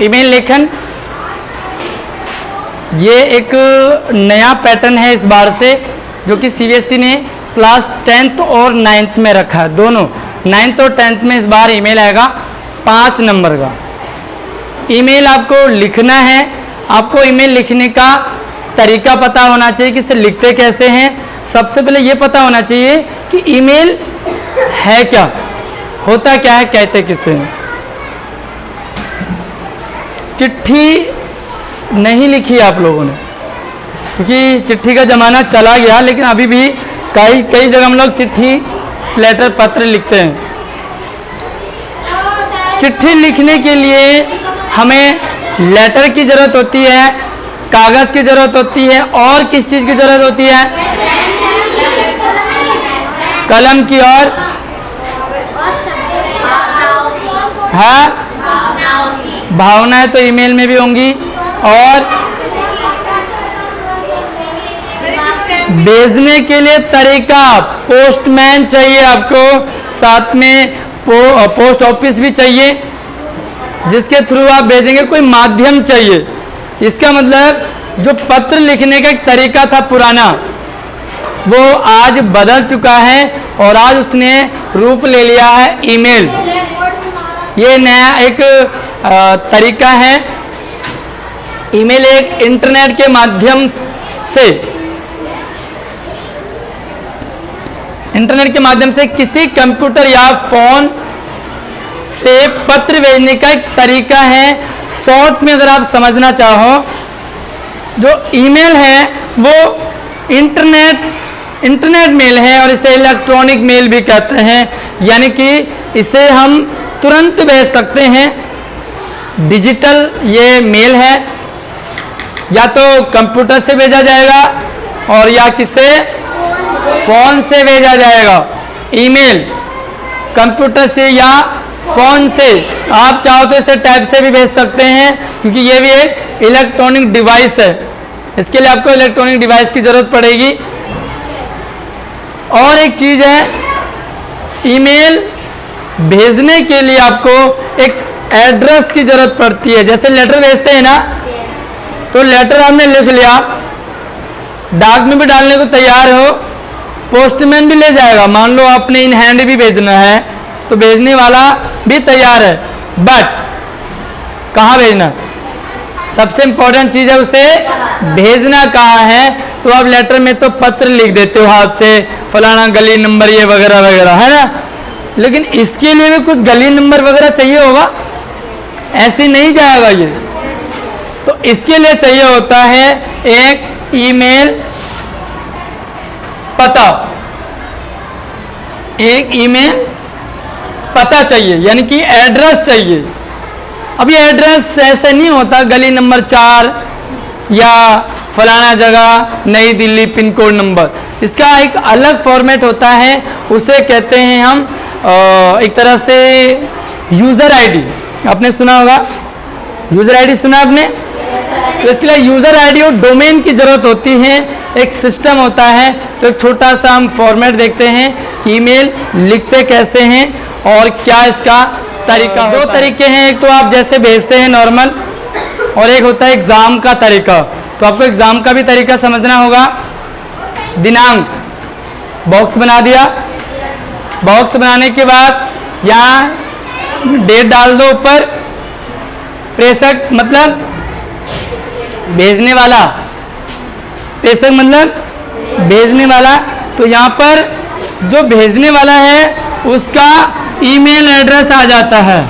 Email लेखन, ये एक नया पैटर्न है इस बार से, जो कि सीबीएसई ने क्लास 10th और 9th में रखा है। दोनों 9th और 10th में इस बार ईमेल आएगा 5 नंबर का। ईमेल आपको लिखना है। आपको ईमेल लिखने का तरीका पता होना चाहिए कि इसे लिखते कैसे हैं। सबसे पहले ये पता होना चाहिए कि ईमेल है क्या, होता क्या है, कहते किसे हैं। चिट्ठी नहीं लिखी आप लोगों ने, क्योंकि चिट्ठी का ज़माना चला गया, लेकिन अभी भी कई जगह हम लोग चिट्ठी, लेटर, पत्र लिखते हैं। चिट्ठी लिखने के लिए हमें लेटर की ज़रूरत होती है, कागज़ की ज़रूरत होती है, और किस चीज़ की ज़रूरत होती है? कलम की। और हाँ, भावनाएं तो ईमेल में भी होंगी। और भेजने के लिए तरीका, पोस्टमैन चाहिए आपको, साथ में पोस्ट ऑफिस भी चाहिए जिसके थ्रू आप भेजेंगे, कोई माध्यम चाहिए। इसका मतलब जो पत्र लिखने का एक तरीका था पुराना, वो आज बदल चुका है और आज उसने रूप ले लिया है ईमेल। ये नया एक तरीका है। ईमेल एक इंटरनेट के माध्यम से किसी कंप्यूटर या फोन से पत्र भेजने का एक तरीका है। शॉर्ट में अगर आप समझना चाहो, जो ईमेल है वो इंटरनेट मेल है, और इसे इलेक्ट्रॉनिक मेल भी कहते हैं। यानी कि इसे हम तुरंत भेज सकते हैं। डिजिटल ये मेल है, या तो कंप्यूटर से भेजा जाएगा और या किससे, फोन से भेजा जाएगा। ईमेल कंप्यूटर से या फोन से, आप चाहो तो इसे टैब से भी भेज सकते हैं, क्योंकि ये भी एक इलेक्ट्रॉनिक डिवाइस है। इसके लिए आपको इलेक्ट्रॉनिक डिवाइस की जरूरत पड़ेगी। और एक चीज है, ईमेल भेजने के लिए आपको एक एड्रेस की जरूरत पड़ती है। जैसे लेटर भेजते हैं ना, तो लेटर आपने लिख लिया, डाक में भी डालने को तैयार हो, पोस्टमैन भी ले जाएगा। मान लो आपने इन हैंड भी भेजना है, तो भेजने वाला भी तैयार है, बट कहाँ भेजना, सबसे इंपॉर्टेंट चीज़ है उसे भेजना कहाँ है। तो आप लेटर में तो पत्र लिख देते हो हाथ से, फलाना गली नंबर ये वगैरह वगैरह, है ना। लेकिन इसके लिए भी कुछ गली नंबर वगैरह चाहिए होगा, ऐसे नहीं जाएगा ये। तो इसके लिए चाहिए होता है एक ईमेल पता, एक ईमेल पता चाहिए, यानी कि एड्रेस चाहिए। अब ये एड्रेस ऐसे नहीं होता गली नंबर 4 या फलाना जगह नई दिल्ली पिन कोड नंबर। इसका एक अलग फॉर्मेट होता है, उसे कहते हैं हम एक तरह से यूज़र आईडी। आपने सुना होगा, यूज़र आईडी सुना आपने? तो इसके लिए यूज़र आईडी और डोमेन की ज़रूरत होती है, एक सिस्टम होता है। तो एक छोटा सा हम फॉर्मेट देखते हैं, ईमेल लिखते कैसे हैं और क्या इसका तरीका। दो तरीके हैं, एक तो आप जैसे भेजते हैं नॉर्मल, और एक होता है एग्ज़ाम का तरीका। तो आपको एग्ज़ाम का भी तरीका समझना होगा। दिनांक, बॉक्स बना दिया, बॉक्स बनाने के बाद यहाँ डेट डाल दो ऊपर, प्रेषक मतलब भेजने वाला, प्रेषक मतलब भेजने वाला। तो यहाँ पर जो भेजने वाला है उसका ईमेल एड्रेस आ जाता है,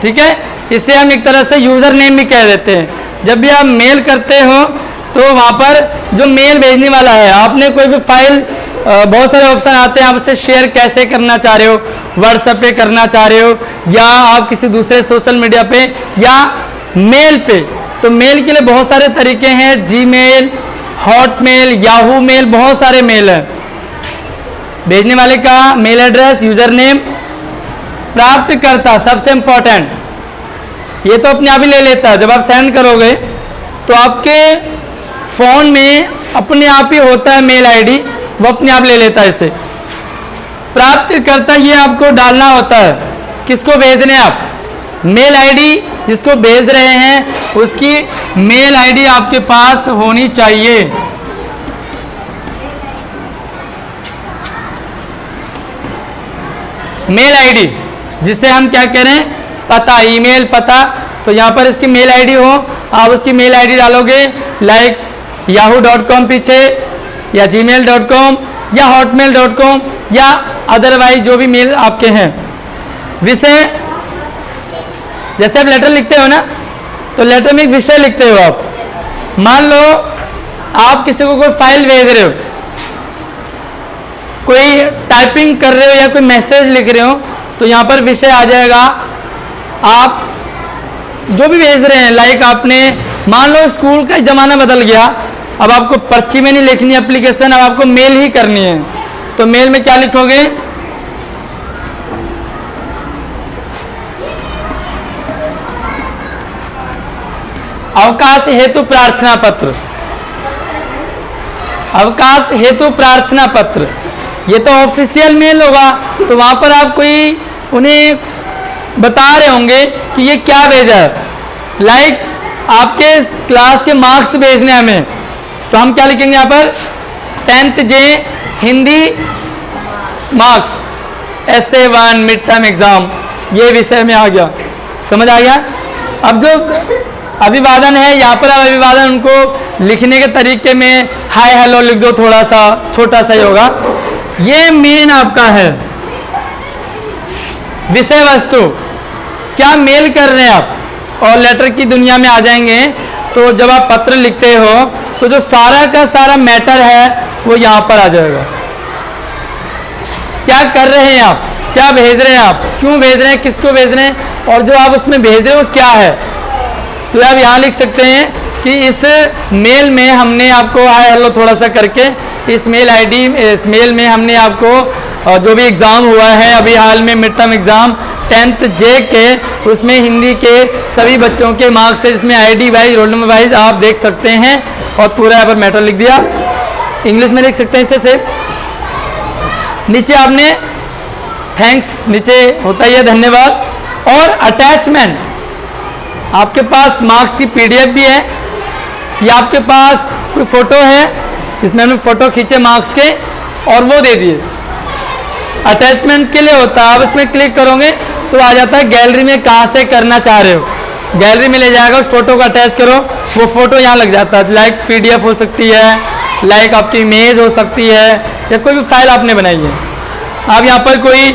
ठीक है। इसे हम एक तरह से यूज़र नेम भी कह देते हैं। जब भी आप मेल करते हो तो वहाँ पर जो मेल भेजने वाला है, आपने कोई भी फाइल, बहुत सारे ऑप्शन आते हैं, आप उसे शेयर कैसे करना चाह रहे हो, व्हाट्सएप पे करना चाह रहे हो, या आप किसी दूसरे सोशल मीडिया पे, या मेल पे। तो मेल के लिए बहुत सारे तरीके हैं, जीमेल, हॉटमेल, याहू मेल, बहुत सारे मेल हैं। भेजने वाले का मेल एड्रेस, यूजर नेम, प्राप्तकर्ता सबसे इंपॉर्टेंट, ये तो अपने आप ही ले लेता है। जब आप सेंड करोगे तो आपके फ़ोन में अपने आप ही होता है मेल आईडी, वो अपने आप ले लेता है इसे। प्राप्तकर्ता ये आपको डालना होता है, किसको भेजने आप, मेल आईडी जिसको भेज रहे हैं उसकी मेल आईडी आपके पास होनी चाहिए। मेल आईडी जिसे हम क्या कह रहे हैं, पता, ईमेल पता। तो यहाँ पर इसकी मेल आईडी हो, आप उसकी मेल आईडी डालोगे लाइक yahoo.com पीछे, या gmail.com या hotmail.com या अदरवाइज जो भी मेल आपके हैं। विषय, जैसे आप लेटर लिखते हो ना, तो लेटर में एक विषय लिखते हो आप। मान लो आप किसी को कोई फाइल भेज रहे हो, कोई टाइपिंग कर रहे हो या कोई मैसेज लिख रहे हो, तो यहाँ पर विषय आ जाएगा। आप जो भी भेज रहे हैं, लाइक आपने मान लो स्कूल का ज़माना बदल गया, अब आपको पर्ची में नहीं लिखनी एप्लीकेशन, अब आपको मेल ही करनी है, तो मेल में क्या लिखोगे, अवकाश हेतु प्रार्थना पत्र। अवकाश हेतु प्रार्थना पत्र, ये तो ऑफिशियल मेल होगा, तो वहां पर आप कोई उन्हें बता रहे होंगे कि ये क्या भेजा है, लाइक आपके क्लास के मार्क्स भेजने हमें, तो हम क्या लिखेंगे यहाँ पर 10th J Hindi marks SA1 mid term exam, ये विषय में आ गया, समझ आ गया। अब जो अभिवादन है, यहाँ पर अब अभिवादन उनको लिखने के तरीके में हाय हेलो लिख दो, थोड़ा सा छोटा सा ही होगा। ये मेन आपका है विषय वस्तु, क्या मेल कर रहे हैं आप, और लेटर की दुनिया में आ जाएंगे। तो जब आप पत्र लिखते हो तो जो सारा का सारा मैटर है वो यहाँ पर आ जाएगा। क्या कर रहे हैं आप, क्या भेज रहे हैं आप, क्यों भेज रहे हैं, किसको भेज रहे हैं, और जो आप उसमें भेज रहे हो वो क्या है। तो आप यहाँ लिख सकते हैं कि इस मेल में हमने आपको हाय हेलो थोड़ा सा करके, इस मेल आईडी, इस मेल में हमने आपको जो भी एग्ज़ाम हुआ है अभी हाल में mid term exam 10th J के, उसमें हिंदी के सभी बच्चों के मार्क्स है, जिसमें ID wise roll number wise आप देख सकते हैं, और पूरा यहाँ पर मैटर लिख दिया। इंग्लिश में लिख सकते हैं इसे से। नीचे आपने थैंक्स नीचे होता ही है, धन्यवाद। और अटैचमेंट, आपके पास मार्क्स की PDF भी है, या आपके पास कोई फ़ोटो है जिसमें हमने फ़ोटो खींचे मार्क्स के और वो दे दिए, अटैचमेंट के लिए होता है। आप इसमें क्लिक करोगे तो आ जाता है गैलरी में कहाँ से करना चाह रहे हो, गैलरी में ले जाएगा, उस फोटो को अटैच करो, वो फोटो यहाँ लग जाता है। लाइक PDF हो सकती है, लाइक आपकी इमेज हो सकती है, या कोई भी फाइल आपने बनाई है। आप यहाँ पर कोई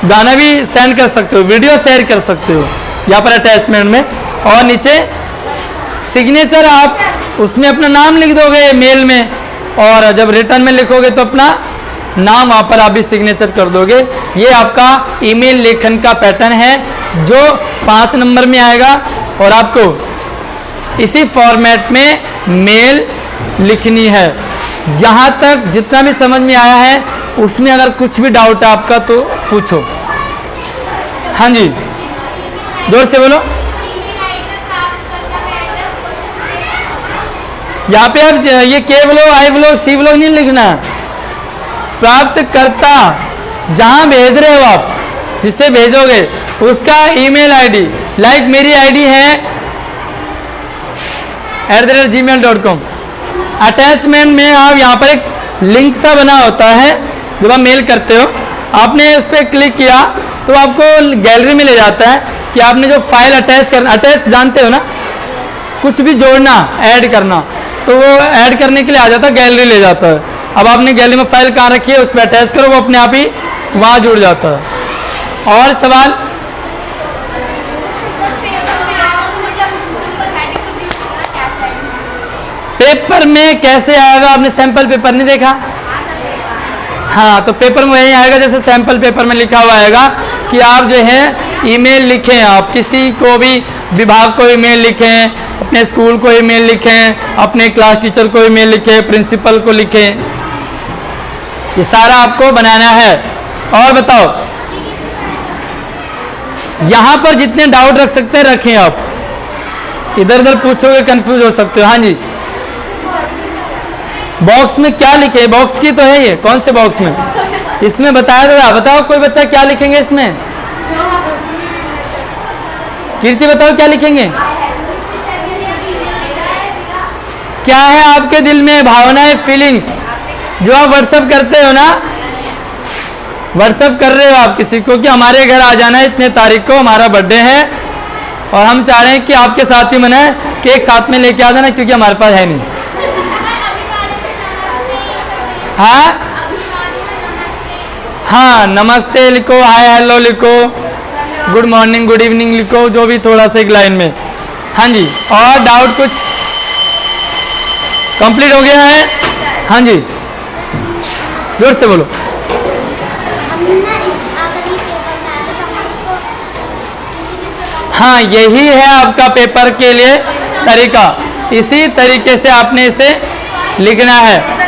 गाना भी सेंड कर सकते हो, वीडियो शेयर कर सकते हो यहाँ पर अटैचमेंट में। और नीचे सिग्नेचर, आप उसमें अपना नाम लिख दोगे मेल में, और जब रिटर्न में लिखोगे तो अपना नाम वहाँ पर आप भी सिग्नेचर कर दोगे। ये आपका ईमेल लेखन का पैटर्न है जो 5 नंबर में आएगा, और आपको इसी फॉर्मेट में मेल लिखनी है। यहाँ तक जितना भी समझ में आया है, उसमें अगर कुछ भी डाउट है आपका तो पूछो। हाँ जी, जोर से बोलो। यहाँ पे आप ये K block, I block, C block नहीं लिखना। प्राप्तकर्ता जहां भेज रहे हो आप, जिससे भेजोगे उसका ईमेल आईडी, लाइक मेरी आईडी है @gmail.com। अटैचमेंट में आप यहाँ पर एक लिंक सा बना होता है, जब आप मेल करते हो आपने उस पर क्लिक किया तो आपको गैलरी में ले जाता है कि आपने जो फाइल अटैच करना, अटैच जानते हो ना, कुछ भी जोड़ना, ऐड करना, तो वो ऐड करने के लिए आ जाता है, गैलरी ले जाता है। अब आपने गैलरी में फाइल कहाँ रखी है, उस पर अटैच करो, वो अपने आप ही वहाँ जुड़ जाता है। और सवाल, पेपर में कैसे आएगा, आपने सैंपल पेपर नहीं देखा? हाँ, तो पेपर में वही आएगा जैसे सैंपल पेपर में लिखा हुआ आएगा कि आप जो है ईमेल लिखें, आप किसी को भी विभाग को ईमेल लिखें, अपने स्कूल को ईमेल लिखें, अपने क्लास टीचर को ईमेल लिखें, प्रिंसिपल को लिखें, ये सारा आपको बनाना है। और बताओ, यहाँ पर जितने डाउट रख सकते हैं रखें, आप इधर उधर पूछोगे कंफ्यूज हो सकते हो। हाँ जी, बॉक्स में क्या लिखे, बॉक्स की तो है ये, कौन से बॉक्स में, इसमें बताया था, बताओ कोई बच्चा क्या लिखेंगे इसमें? कीर्ति बताओ क्या लिखेंगे? क्या है आपके दिल में भावनाएं, फीलिंग्स, जो आप व्हाट्सअप करते हो ना, व्हाट्सअप कर रहे हो आप किसी को कि हमारे घर आ जाना है इतने तारीख को, हमारा बर्थडे है और हम चाह रहे हैं कि आपके साथ ही मनाए, केक साथ में लेके आ जाना क्योंकि हमारे पास है नहीं। हाँ हाँ, नमस्ते लिखो, हाय हेलो लिखो, गुड मॉर्निंग गुड इवनिंग लिखो, जो भी थोड़ा सा एक लाइन में। हाँ जी, और डाउट कुछ? कंप्लीट हो गया है? हाँ जी, जोर से बोलो। हाँ, यही है आपका पेपर के लिए तरीका, इसी तरीके से आपने इसे लिखना है।